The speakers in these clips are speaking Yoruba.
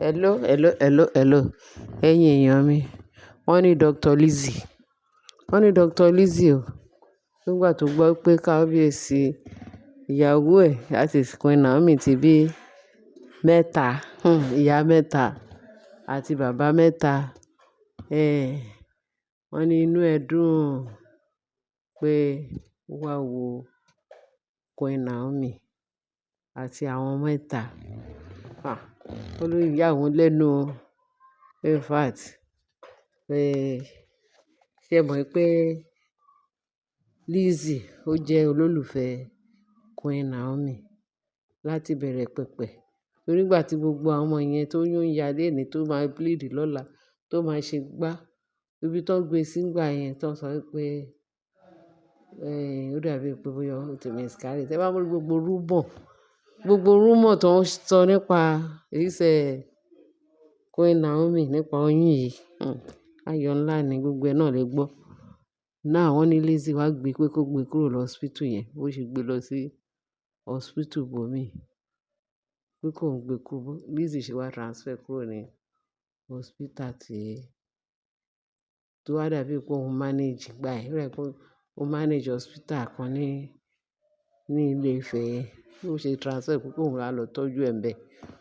Hello, hello, hello, hello. Ẹ̀yin èèyàn mi, wọ́n ní Dr. Lizzie o, nígbà tó gbọ́ pé kábíyèsí ìyàwó ẹ̀ láti Queen Naomi ti bí mẹ́ta, ìyá mẹ́ta àti bàbá mẹ́ta. Wọ́n ní inú ẹ̀ dùn pé ó wá wo Queen Naomi àti àwọn mẹ́ta. Ó ló yà wọ́n lẹ́nu o. In fact, ṣé ẹ mọ̀ pé Lizzie ó jẹ́ olólùfẹ́ Queen Naomi láti bẹ̀rẹ̀ pẹ̀pẹ̀. Torí ìgbà tí gbogbo àwọn ọmọ yẹn tó yún ya léèní tó máa bleed lọ́la tó máa ṣe gbá, ibi tó gbé sí nígbà yẹn tó sọ pé ó dàbí pé bóyá ó ti miscarry. Tẹ́ bá mọ̀ gbogbo rumor tó ń sọ nípa ìrísẹ́ Queen Naomi nípa oyún yìí, ayọ̀ ńlá ni gbogbo ẹ náà lè gbọ́. Now wọ́n ní Lizzie wá gbé pé kó gbé kúrò lọ hospital yẹn, bó ṣe gbé lọ sí hospital ibòmí. Pé kó gbé kúrò, Lizzie ṣe wá transfer kúrò ní hospital tó wá dàbí pé òun manage ìgbà yẹn. Ó rẹ̀ pé ó manage hospital kan ní Ilé-Ifẹ̀ yẹn. Ó ṣe transfer pé kó wá lọ tọ́jú ẹ̀ ńbẹ.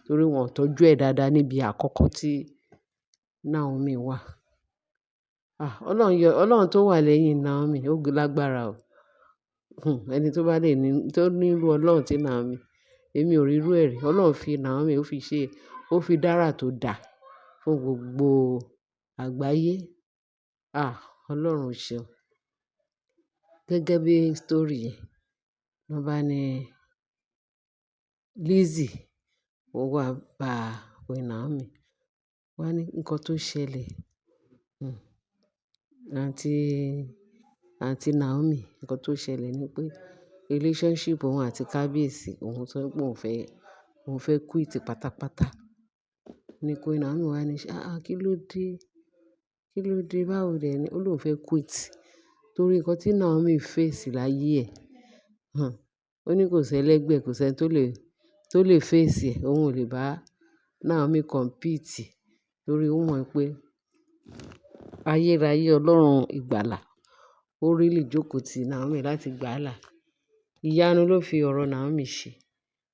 Torí wọn ò tọ́jú ẹ̀ dáadáa níbi àkọ́kọ́ tí Naomi wà. Ọlọ́run tó wà lẹ́yìn Naomi ó lágbára o. Ẹni tó bá lè ní, tó ní irú Ọlọ́run tí Naomi, èmi ò rí irú ẹ̀ rí. Ọlọ́run fi Naomi ó fi dára tó dà fún gbogbo àgbáyé. Ọlọ́run ṣeun. Gẹ́gẹ́ bí story yẹn, wọ́n bá ní Lizzie ó wá bá Queen Naomi. Wọ́n á ní nǹkan tó ṣẹlẹ̀. Àǹtí Naomi, nǹkan tó ṣẹlẹ̀ ni pé relationship òun àti kábíyèsí, òun sọ pé òun fẹ́ quit pátápátá. Ni Queen Naomi wá ní, kí ló dé? Kí ló dé? Báwo dẹ̀ ni? Ó lóun fẹ́ quit. Torí nǹkan tí Naomi face láyé ẹ̀, ó ní kò sí ẹlẹ́gbẹ́, kò sí ẹni tó lè face ẹ̀. Òun ò lè bá Naomi compete. Torí ó mọ̀ pé ayérayé Ọlọ́run ìgbàlà, ó really jókòó ti Naomi láti gbà á là. Ìyanu ló fi ọ̀rọ̀ Naomi ṣe.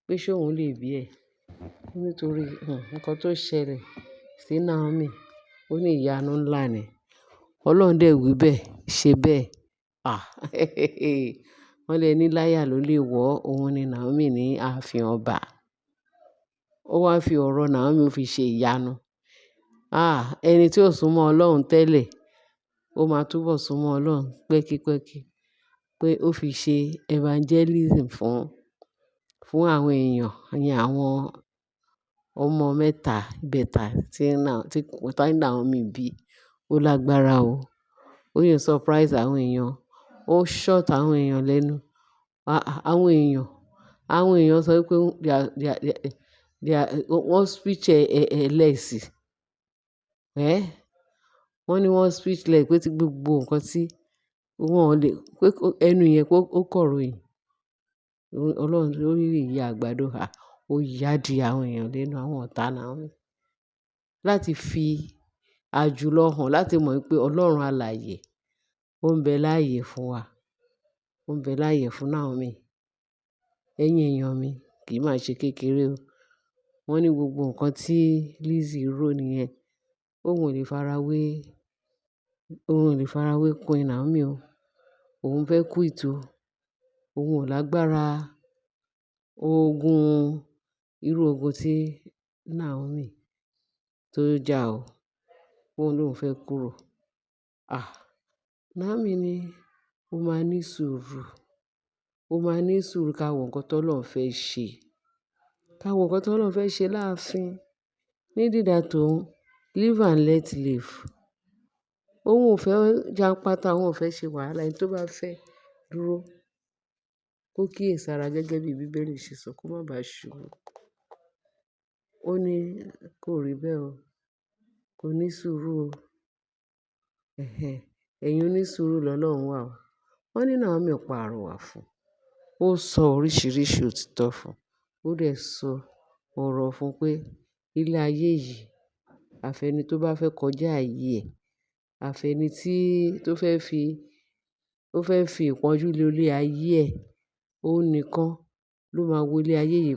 Pé ṣé òun lè bí ẹ̀? Nítorí nǹkan tó ṣẹlẹ̀ sí Naomi, ó ní ìyanu ńlá ni. Ọlọ́run dẹ̀ wí bẹ́ẹ̀, ṣe bẹ́ẹ̀. Wọ́n lẹ ní láyà ló lè wọ̀, òun ni Naomi ní ààfin ọba. Ó wá fi ọ̀rọ̀ Naomi ó fi ṣe ìyanu. Ẹni tí ò súnmọ́ Ọlọ́run tẹ́lẹ̀, ó máa túbọ̀ súnmọ́ Ọlọ́run pẹ́kípẹ́kí. Pé ó fi ṣe evangelism fún àwọn èèyàn, àwọn ọmọ mẹ́ta ìbẹta tí Naomi bí. Ó lágbára o. Ó yẹ surprise àwọn èèyàn. Ó short àwọn èèyàn lẹ́nu. Àwọn èèyàn sọ pé wọ́n speech less. Wọ́n ní wọ́n speechless pé tí gbogbo nǹkan tí wọ́n ò lè, pé ẹnu yẹn pé ó kọ̀ròyìn. Ọlọ́run ló really yà àgbàdo há. Ó yá di àwọn èèyàn lẹ́nu, àwọn ọ̀tá Naomi. Láti fi àjùlọ hàn, láti mọ̀ pé Ọlọ́run alààyè ó ń bẹ láàyè fún wa. Ó ń bẹ láàyè fún Naomi. Ẹ̀yin èèyàn mi, kì í máa ṣe kékeré o. Wọ́n ní gbogbo nǹkan tí Lizzie rò nìyẹn. Òun ò lè farawé Queen Naomi o. Òun fẹ́ quit o. Òun ò lágbára irú ogun tí Naomi tó jà o. Òun lóun fẹ́ kúrò. Naomi ní ó máa ní sùúrù. Ó máa ní sùúrù ká wo nǹkan tó Ọlọ́run fẹ́ ṣe. Ká wo nǹkan tó Ọlọ́run fẹ́ ṣe láàfin. Ní dídà tó live and let live. Òun ò fẹ́ jànpátá, òun ò fẹ́ ṣe wàhálà. Ẹni tó bá fẹ́ dúró, kó kíyèsára gẹ́gẹ́ bí Bíbélì ṣe sọ, kó má ba ṣubú. Ó ní kó rí bẹ́ẹ̀ o. Kó ní sùúrù o. Ẹ̀yin onísùúrù lọ́lọ́run wà o. Wọ́n ní Naomi pa àrọwà fún. Ó sọ oríṣiríṣi òtítọ́ fún. Ó dẹ̀ sọ ọ̀rọ̀ fún pé ilé ayé yìí. Àfẹ́ni tó bá fẹ́ kọjá ààyè ẹ̀, àfẹ́ni tó fẹ́ fi ìpọ́njú lo ilé ayé ẹ̀, òun nìkan ló máa wo ilé ayé yìí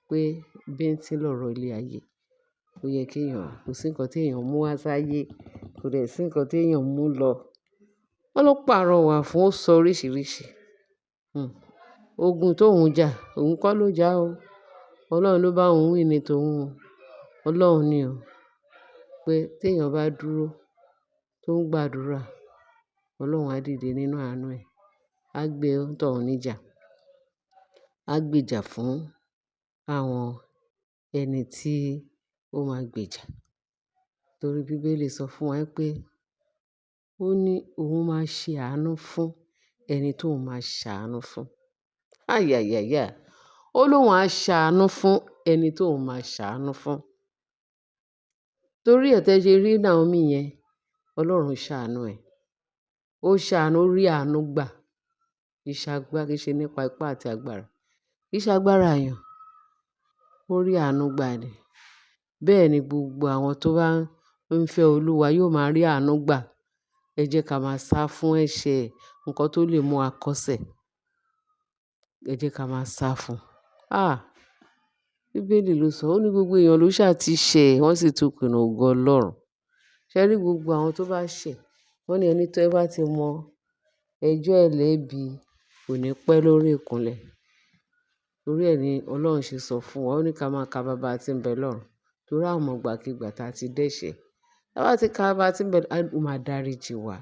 pé bíntín lọ̀rọ̀ ilé ayé. Ó yẹ kí kò sí nǹkan tí èèyàn mú wá sáyé, kò dẹ̀ sí nǹkan tí èèyàn mú lọ. Wọ́n ló pàrọwà fún ó sọ oríṣìíríṣìí. Ogun tó ń jà, òun kọ́ ló jà o. Ọlọ́run ló bá òun wí ní tòun o. Ọlọ́run ni o. Pé tí èèyàn bá dúró tó ń gbàdúrà, Ọlọ́run á dìde nínú àánú ẹ̀. Á gbé onítọ̀hún níjà. Á gbèjà fún àwọn ẹni tí ó máa gbèjà. Torí Bíbélì sọ fún wa pé ó ní òun máa ṣe àánú fún ẹni tó máa ṣàánú fún. Àyàyàyà. Ó lóun á ṣàánú fún ẹni tó máa ṣàánú fún. Torí ẹ̀ tẹ́ ṣe rí Naomi yẹn, Ọlọ́run ṣàánú ẹ̀. Ó ṣàánú, ó rí àánú gbà. Kì í ṣe nípa ipá àti agbára. Kì í ṣe agbára èèyàn. Ó rí àánú gbà ni. Bẹ́ẹ̀ ni gbogbo àwọn tó bá ń fẹ́ Olúwa yóò máa rí àánú gbà. Ẹ jẹ́ ká máa sá fún ẹ̀ṣẹ̀, nǹkan tó lè mú wa kọsẹ̀. Ẹ jẹ́ ká máa sá fún. Bíbélì ló sọ, ó ní gbogbo èèyàn ló ṣà ti ṣẹ̀, wọ́n sì tún kùnà ògo Ọlọ́run. Ṣé rí gbogbo àwọn tó bá ṣẹ̀, wọ́n ní ẹni tó bá ti mọ ẹjọ́ ẹ̀ lẹ́bi kò ní pẹ́ lórí ìkúnlẹ̀. Torí ẹ ni Ọlọ́run ṣe sọ fún wa, ó ní ká máa ka baba tí ń bẹ lọ́run. Torí a mọ̀ ìgbàkígbà tí a ti dẹ́ṣẹ̀. Tí a bá ti ka baba tí ń bẹ, ó máa dáríjì wá.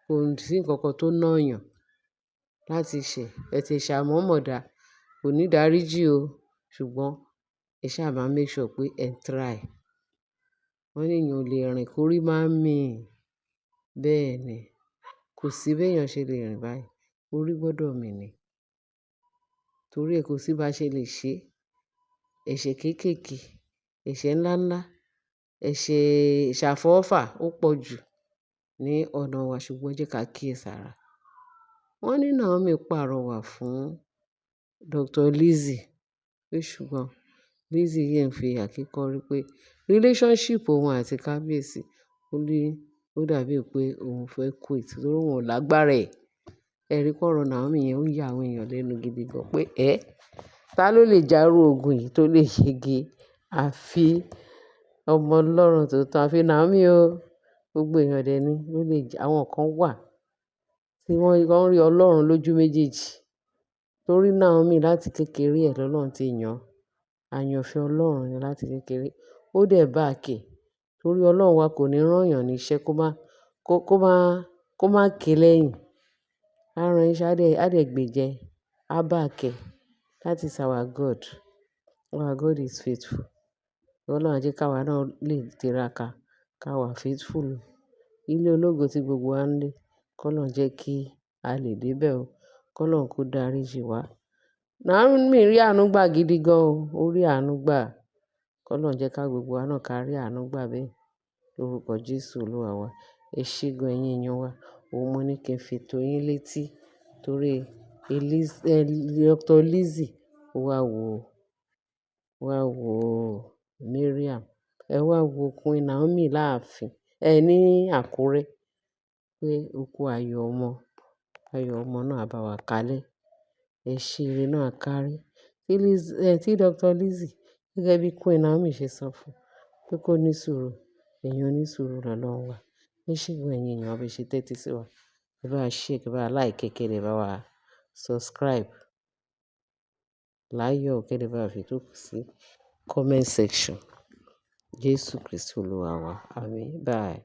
Kò sí nǹkan kan tó ná èèyàn láti ṣẹ̀. Ẹ ti ṣàmọ̀mọ̀ dá, kò ní dáríjì o. Ṣùgbọ́n ẹ ṣáà máa make sure pé ẹ try. Wọ́n ní èèyàn ò lè rìn kórí máa ń mì. Bẹ́ẹ̀ ni. Kò sí bí èèyàn ṣe lè rìn báyìí. Orí gbọdọ̀ mì ni. Torí ẹ kò sí bá ṣe lè ṣe. Ẹ̀ṣẹ̀ kéékèèké, ẹ̀ṣẹ̀ ńlá ńlá, ẹ̀ṣẹ̀ ìṣàfọwọ́fà ó pọ̀ jù ní ọ̀nà wa ṣùgbọ́n jẹ́ ká kíyèsára. Wọ́n ní Naomi pàrọwà fún Dr. Lizzy. Pé ṣùgbọ́n Lizzy yẹn ń fi àkíkọ́rí pé relationship òun àti kábíyèsí ó dàbí pé òun fẹ́ quit torí òun ò lágbára ẹ̀. Ẹ rí pọ̀rọ̀ Naomi yẹn ó ń yà àwọn èèyàn lẹ́nu gidi gan pé ta ló lè járú ogun yìí tó lè yege àfi ọmọ Ọlọ́run tòótọ́ àfi Naomi o. Gbogbo èèyàn dẹ̀ ni ló lè jà. Àwọn kan wà tí wọ́n rí Ọlọ́run lójú méjèèjì. Torí Naomi láti kékeré ẹ̀ lọ́lọ́run ti yàn. Àyànfẹ́ Ọlọ́run ni láti kékeré. Ó dẹ̀ back ẹ̀. Torí Ọlọ́run wa kò ní rán èèyàn níṣẹ́ kó má ké lẹ́yìn. Á rán iṣẹ́, á dẹ̀ gbèjẹ, á back ẹ̀. That is our God. Our God is faithful. Ọlọ́run á jẹ́ ká wa náà lè tiraka ká wà faithful. Ilé ológo tí gbogbo wa ń lé, k'Ọlọ́run jẹ́ kí a lè dé bẹ̀ o. K'Ọlọ́run kó dáríjì wá. Naomi rí àánú gbà gidi gan o. Ó rí àánú gbà. K'Ọlọ́run jẹ́ ká gbogbo wa náà ká rí àánú gbà bẹ́ẹ̀. Lórúkọ Jésù Olúwa wa. Ẹ ṣé gan ẹ̀yin èèyàn wa. Òun mo ní kí n fi tó yín létí. Torí Dr. Lizzy wá wo Mariam. Ẹ wá wo Queen Naomi láàfin. Ní Àkúrẹ́. Pé ó kú ayọ̀ ọmọ náà á bá wa kalẹ̀. Ẹ ṣé ire náà kárí. Tí Dr. Lizzy gẹ́gẹ́ bí Queen Naomi ṣe sọ fún pé kó ní sùúrù. Ẹ̀yin onísùúrù lọ́lọ́run wa. Ẹ ṣé gan ẹ̀yin èèyàn wa bí ẹ ṣe tẹ́tí sí wa. Ẹ bá wa share, ẹ bá wa like, kẹ́ dẹ̀ bá wa subscribe. Láyọ̀ kẹ́ dẹ̀ bá wa fi tó kù sí comment section. Jésù Kristi Olúwa wa. Àmín. Bye.